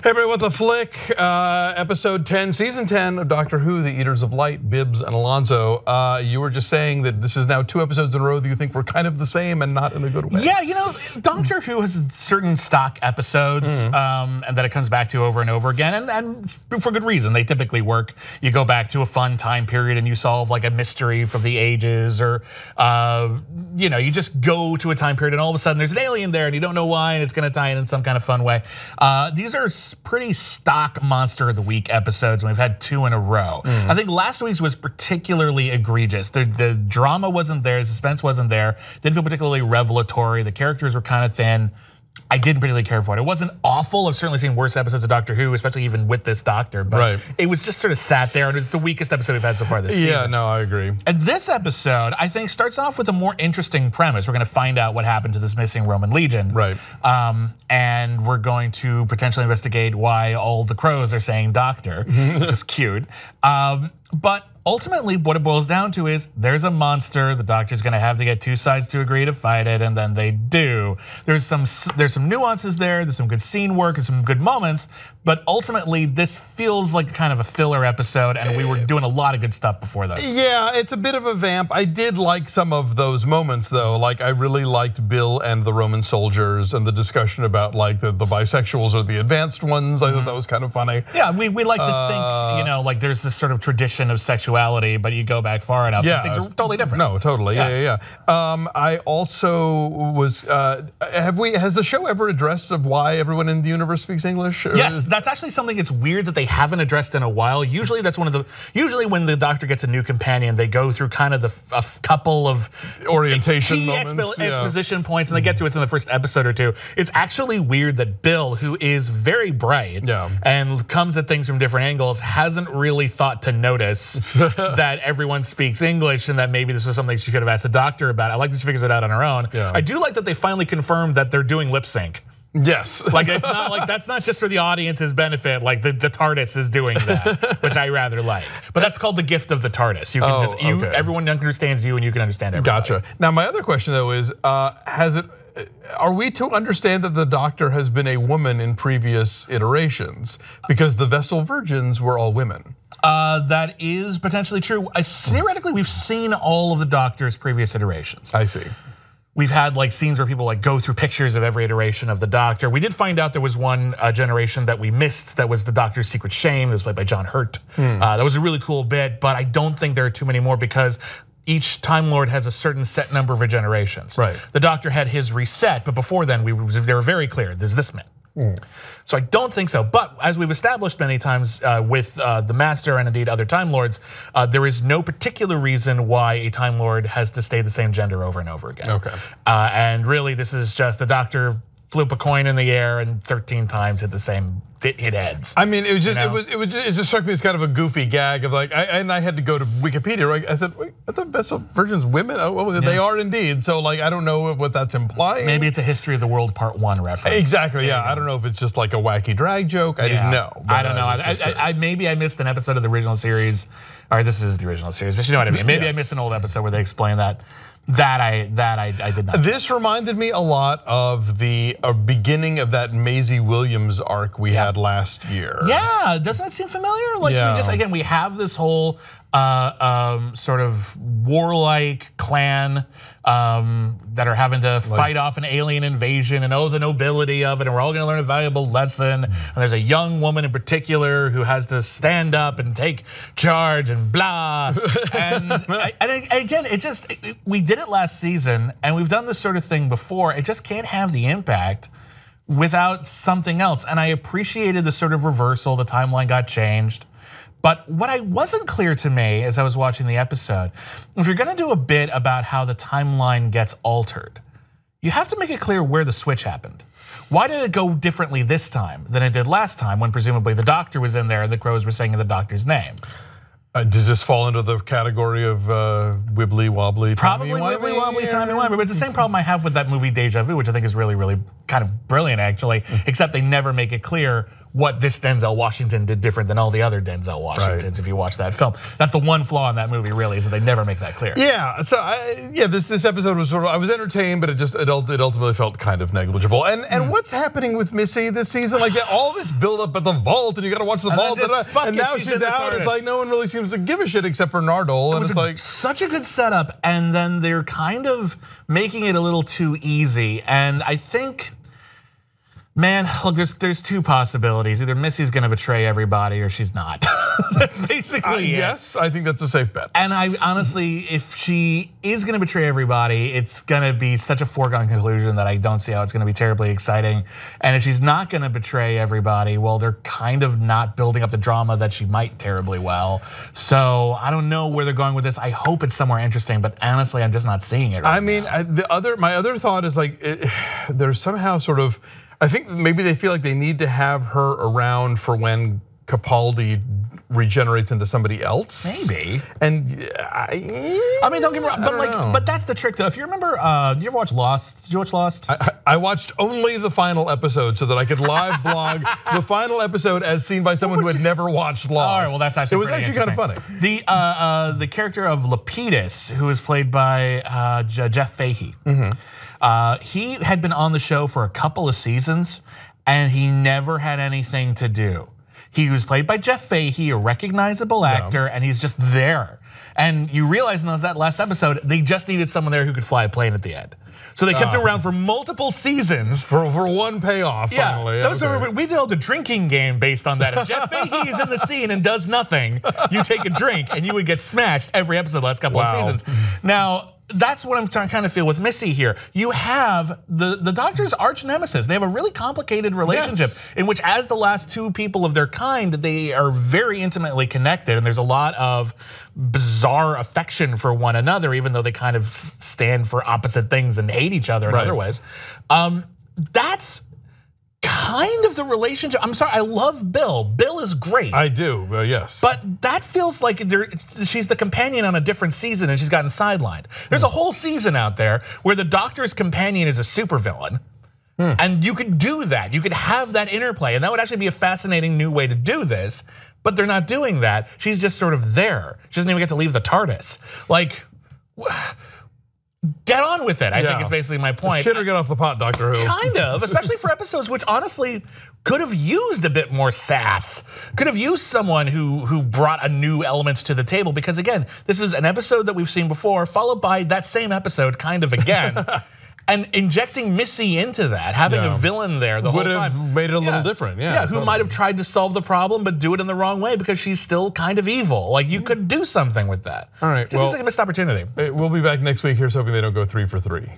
Hey everybody, what the flick? Episode 10, season 10 of Doctor Who, The Eaters of Light, Bibbs and Alonso. You were just saying that this is now 2 episodes in a row that you think were kind of the same and not in a good way. Yeah, you know, Doctor Who has certain stock episodes and that it comes back to over and over again, and for good reason. They typically work. You go back to a fun time period and you solve like a mystery from the ages, or you know, you just go to a time period and all of a sudden there's an alien there and you don't know why, and it's going to tie in some kind of fun way. These are pretty stock monster of the week episodes, and we've had 2 in a row. I think last week's was particularly egregious. The drama wasn't there, the suspense wasn't there. Didn't feel particularly revelatory. The characters were kind of thin. I didn't particularly care for it. It wasn't awful. I've certainly seen worse episodes of Doctor Who, especially even with this doctor. But it was just sort of sat there, and it's the weakest episode we've had so far this season. Yeah, no, I agree. And this episode, I think, starts off with a more interesting premise. We're going to find out what happened to this missing Roman legion, and we're going to potentially investigate why all the crows are saying "doctor," which is cute. But ultimately, what it boils down to is there's a monster. The doctor's going to have to get 2 sides to agree to fight it, and then they do. There's some nuances there. There's some good scene work and some good moments. But ultimately, this feels like kind of a filler episode, and we were doing a lot of good stuff before this. Yeah, it's a bit of a vamp. I did like some of those moments, though. Like, I really liked Bill and the Roman soldiers, and the discussion about like the bisexuals or the advanced ones. I thought that was kind of funny. Yeah, we like to think, you know, like there's this sort of tradition of sexuality, but you go back far enough, and things are totally different. No, totally. Yeah. I also was. Has the show ever addressed of why everyone in the universe speaks English? Yes, that's actually something it's weird that they haven't addressed in a while. Usually that's one of the. Usually when the doctor gets a new companion, they go through kind of a couple of orientation key moments, exposition points, and they get to it within the first episode or 2. It's actually weird that Bill, who is very bright and comes at things from different angles, hasn't really thought to notice that everyone speaks English, and that maybe this was something she could have asked the doctor about. I like that she figures it out on her own. I do like that they finally confirmed that they're doing lip sync. Yes. Like, it's not like that's not just for the audience's benefit, like the TARDIS is doing that, which I rather like. But that's called the gift of the TARDIS. You can everyone understands you and you can understand everybody. Gotcha. Now my other question though is, are we to understand that the doctor has been a woman in previous iterations? Because the Vestal Virgins were all women. That is potentially true. Theoretically, we've seen all of the Doctor's previous iterations. I see. We've had like scenes where people like go through pictures of every iteration of the Doctor. We did find out there was one generation that we missed that was the Doctor's Secret Shame. It was played by John Hurt. That was a really cool bit, but I don't think there are too many more because each Time Lord has a certain set number of regenerations. The Doctor had his reset, but before then they were very clear, there's this many. So I don't think so, but as we've established many times with the Master and indeed other Time Lords, there is no particular reason why a Time Lord has to stay the same gender over and over again. And really this is just the Doctor flip a coin in the air and 13 times hit the same hit heads. I mean, it just struck me as kind of a goofy gag of like, and I had to go to Wikipedia. Right? I said, wait, are the Vestal Virgins women? Oh, they are indeed. So like, I don't know what that's implying. Maybe it's a History of the World Part 1 reference. Exactly. Yeah, I don't know if it's just like a wacky drag joke. I didn't know. I don't know. Maybe I missed an episode of the original series, or this is the original series, but you know what I mean. Maybe I missed an old episode where they explain that. That I did not. This reminded me a lot of the beginning of that Maisie Williams arc we had last year. Yeah, doesn't that seem familiar? Like we have this whole sort of warlike clan that are having to fight off an alien invasion, and the nobility of it, and we're all gonna learn a valuable lesson. And there's a young woman in particular who has to stand up and take charge and blah. And again, we did it last season, and we've done this sort of thing before. It just can't have the impact without something else. And I appreciated the sort of reversal, the timeline got changed. But what wasn't clear to me as I was watching the episode, if you're gonna do a bit about how the timeline gets altered, you have to make it clear where the switch happened. Why did it go differently this time than it did last time when presumably the Doctor was in there and the crows were saying the Doctor's name? Does this fall into the category of wibbly wobbly? Probably wibbly wobbly, timey-wimey, but it's the same problem I have with that movie Deja Vu, which I think is really, really kind of brilliant actually, except they never make it clear what this Denzel Washington did different than all the other Denzel Washingtons. If you watch that film, that's the one flaw in that movie. Really, is that they never make that clear. Yeah. So this episode was sort of, I was entertained, but it ultimately felt kind of negligible. And what's happening with Missy this season? Like all this build up at the vault, and you got to watch the vault, and now she's out. It's like no one really seems to give a shit except for Nardole, and it's like such a good setup, and then they're kind of making it a little too easy. And I think, man, look, there's two possibilities. Either Missy's gonna betray everybody or she's not. That's basically it. Yes, I think that's a safe bet. And I honestly, if she is gonna betray everybody, it's gonna be such a foregone conclusion that I don't see how it's gonna be terribly exciting. And if she's not gonna betray everybody, well, they're kind of not building up the drama that she might terribly well. So I don't know where they're going with this. I hope it's somewhere interesting, but honestly, I'm just not seeing it right now. My other thought is like, there's somehow sort of, I think maybe they feel like they need to have her around for when Capaldi regenerates into somebody else. Maybe. And I mean, don't get me wrong, but that's the trick though. If you remember, did you ever watch Lost? Did you watch Lost? I watched only the final episode so that I could live blog the final episode as seen by someone who had never watched Lost. All right, well that's actually kind of funny. The character of Lapidus, who was played by Jeff Fahey. He had been on the show for a couple of seasons and he never had anything to do. He was played by Jeff Fahey, a recognizable actor, and he's just there. And you realize in that last episode, they just needed someone there who could fly a plane at the end. So they kept him around for multiple seasons. For one payoff, finally. Yeah, we developed a drinking game based on that. If Jeff Fahey is in the scene and does nothing, you take a drink and you would get smashed every episode the last couple of seasons. Now, that's what I'm trying to kind of feel with Missy here. You have the Doctor's arch nemesis. They have a really complicated relationship in which, as the last two people of their kind, they are very intimately connected, and there's a lot of bizarre affection for one another, even though they kind of stand for opposite things and hate each other in other ways. That's kind of the relationship. I'm sorry, I love Bill. Bill is great. I do, yes. But that feels like she's the companion on a different season and she's gotten sidelined. There's a whole season out there where the Doctor's companion is a supervillain. And you could do that. You could have that interplay, and that would actually be a fascinating new way to do this. But they're not doing that. She's just sort of there. She doesn't even get to leave the TARDIS. Like, get on with it, I think is basically my point. Shit or get off the pot, Doctor Who. Kind of, especially for episodes which honestly could have used a bit more sass. Could have used someone who brought a new element to the table, because again, this is an episode that we've seen before, followed by that same episode kind of again. And injecting Missy into that, having a villain there the whole time. Would have made it a little different, who might have tried to solve the problem but do it in the wrong way because she's still kind of evil. Like, you could do something with that. All right, Just seems like a missed opportunity. We'll be back next week. Here's hoping they don't go 3 for 3.